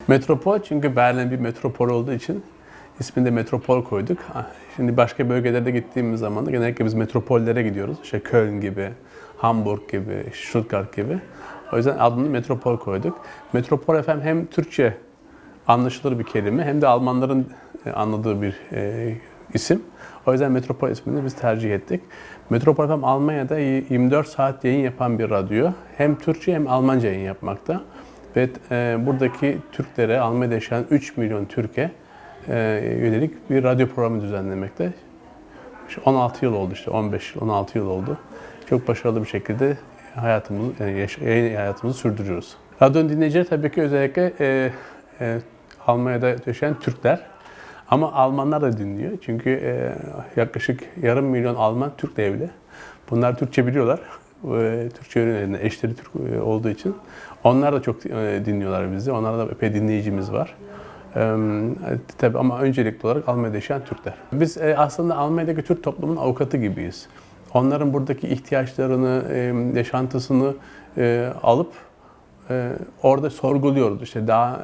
Metropol, çünkü Berlin bir metropol olduğu için ismini de metropol koyduk. Şimdi başka bölgelerde gittiğimiz zaman da genellikle biz metropollere gidiyoruz. İşte Köln gibi, Hamburg gibi, Stuttgart gibi. O yüzden adını metropol koyduk. Metropol FM hem Türkçe anlaşılır bir kelime hem de Almanların anladığı bir isim. O yüzden Metropol ismini biz tercih ettik. Metropol FM Almanya'da 24 saat yayın yapan bir radyo. Hem Türkçe hem Almanca yayın yapmakta. Ve buradaki Türklere, Almanya'da yaşayan 3 milyon Türk'e yönelik bir radyo programı düzenlemekte. İşte 16 yıl oldu, işte 15 yıl, 16 yıl oldu. Çok başarılı bir şekilde yayın hayatımızı sürdürüyoruz. Radyo dinleyicileri tabii ki özellikle Almanya'da yaşayan Türkler. Ama Almanlar da dinliyor. Çünkü yaklaşık yarım milyon Alman Türk evli. Bunlar Türkçe biliyorlar. Türkçe öğreniyorlar. Eşleri Türk olduğu için. Onlar da çok dinliyorlar bizi. Onlarda da epey dinleyicimiz var. Tabii ama öncelikli olarak Almanya'da yaşayan Türkler. Biz aslında Almanya'daki Türk toplumunun avukatı gibiyiz. Onların buradaki ihtiyaçlarını, yaşantısını alıp orada sorguluyoruz. İşte daha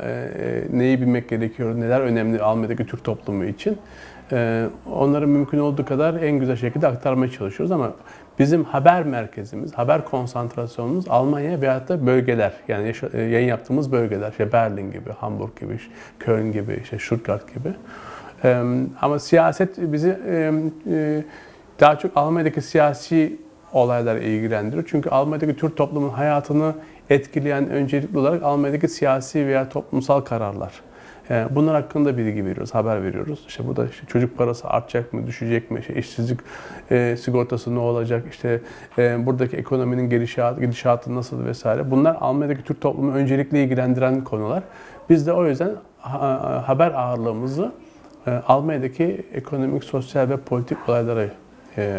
neyi bilmek gerekiyor, neler önemli Almanya'daki Türk toplumu için. Onları mümkün olduğu kadar en güzel şekilde aktarmaya çalışıyoruz ama bizim haber merkezimiz, haber konsantrasyonumuz Almanya veyahut da bölgeler. Yani yayın yaptığımız bölgeler. İşte Berlin gibi, Hamburg gibi, Köln gibi, işte Stuttgart gibi. Ama siyaset bizi daha çok Almanya'daki siyasi olaylar ilgilendiriyor. Çünkü Almanya'daki Türk toplumunun hayatını etkileyen öncelikli olarak Almanya'daki siyasi veya toplumsal kararlar. Bunlar hakkında bilgi veriyoruz, haber veriyoruz. İşte burada çocuk parası artacak mı, düşecek mi, işsizlik sigortası ne olacak, işte buradaki ekonominin gidişatı nasıl vesaire. Bunlar Almanya'daki Türk toplumu öncelikle ilgilendiren konular. Biz de o yüzden haber ağırlığımızı Almanya'daki ekonomik, sosyal ve politik olaylara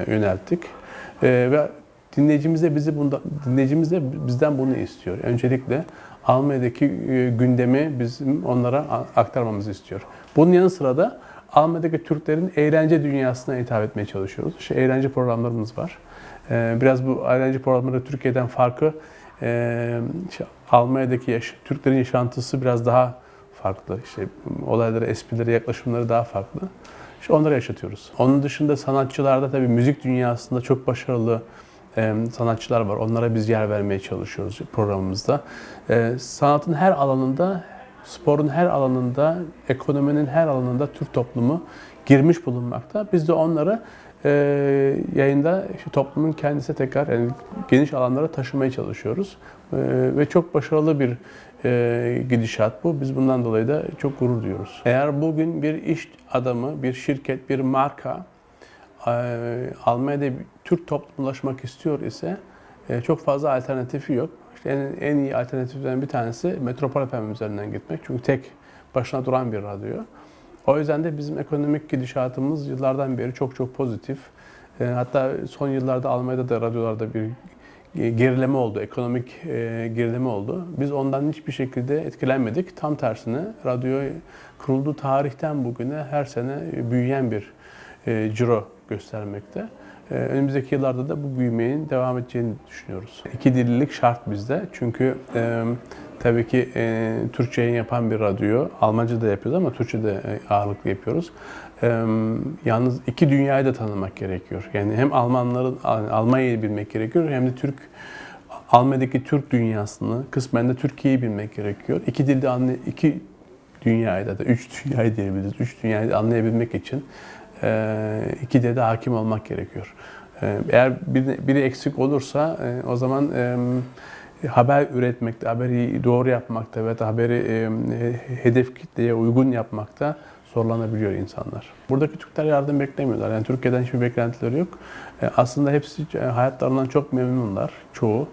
yönelttik. Ve dinleyicimiz de bizden bunu istiyor. Öncelikle Almanya'daki gündemi bizim onlara aktarmamızı istiyor. Bunun yanı sıra da Almanya'daki Türklerin eğlence dünyasına hitap etmeye çalışıyoruz. İşte eğlence programlarımız var. Biraz bu eğlence programları Türkiye'den farkı, Almanya'daki Türklerin yaşantısı biraz daha farklı. İşte olaylara, esprilere, yaklaşımları daha farklı. İşte onları yaşatıyoruz. Onun dışında sanatçılarda tabii müzik dünyasında çok başarılı sanatçılar var. Onlara biz yer vermeye çalışıyoruz programımızda. Sanatın her alanında, sporun her alanında, ekonominin her alanında Türk toplumu girmiş bulunmakta. Biz de onları yayında toplumun kendisi tekrar geniş alanlara taşımaya çalışıyoruz. Ve çok başarılı bir gidişat bu. Biz bundan dolayı da çok gurur duyuyoruz. Eğer bugün bir iş adamı, bir şirket, bir marka Almanya'da Türk toplumlaşmak istiyor ise çok fazla alternatifi yok. İşte en iyi alternatiflerden bir tanesi Metropol FM üzerinden gitmek. Çünkü tek başına duran bir radyo. O yüzden de bizim ekonomik gidişatımız yıllardan beri çok pozitif. Hatta son yıllarda Almanya'da da radyolarda bir gerileme oldu, ekonomik gerileme oldu. Biz ondan hiçbir şekilde etkilenmedik. Tam tersine radyo kurulduğu tarihten bugüne her sene büyüyen bir ciro göstermekte. Önümüzdeki yıllarda da bu büyümenin devam edeceğini düşünüyoruz. İki dillilik şart bizde. Çünkü tabii ki Türkçe yayın yapan bir radyo. Almanca da yapıyoruz ama Türkçe de ağırlıklı yapıyoruz. Yalnız iki dünyayı da tanımak gerekiyor. Yani hem Almanya'yı bilmek gerekiyor hem de Almanya'daki Türk dünyasını, kısmen de Türkiye'yi bilmek gerekiyor. İki dilde iki dünyayı da üç dünyayı diyebiliriz. Üç dünyayı anlayabilmek için iki dilde hakim olmak gerekiyor. Eğer biri eksik olursa o zaman haber üretmekte, haberi doğru yapmakta ve haberi hedef kitleye uygun yapmakta zorlanabiliyor insanlar. Buradaki Türkler yardım beklemiyorlar. Yani Türkiye'den hiçbir beklentileri yok. Aslında hepsi hayatlarından çok memnunlar, çoğu.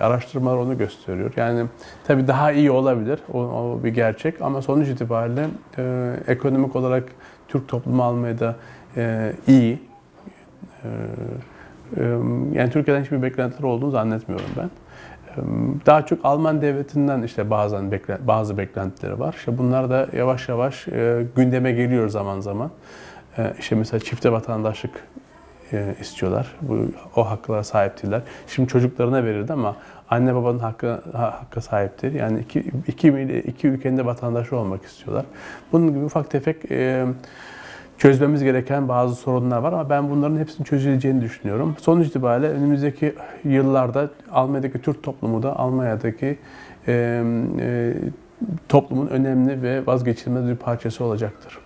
Araştırmalar onu gösteriyor. Yani tabii daha iyi olabilir, o bir gerçek ama sonuç itibariyle ekonomik olarak Türk toplumu Almanya'da iyi. Yani Türkiye'den hiçbir beklentileri olduğunu zannetmiyorum ben. Daha çok Alman devletinden işte bazı beklentileri var. İşte bunlar da yavaş yavaş gündeme geliyor zaman zaman. İşte mesela çifte vatandaşlık istiyorlar. O haklara sahip değiller. Şimdi çocuklarına verirdi ama anne babanın hakka sahiptir. Yani iki ülkenin de vatandaşı olmak istiyorlar. Bunun gibi ufak tefek çözmemiz gereken bazı sorunlar var ama ben bunların hepsinin çözüleceğini düşünüyorum. Sonuç itibariyle önümüzdeki yıllarda Almanya'daki Türk toplumu da Almanya'daki toplumun önemli ve vazgeçilmez bir parçası olacaktır.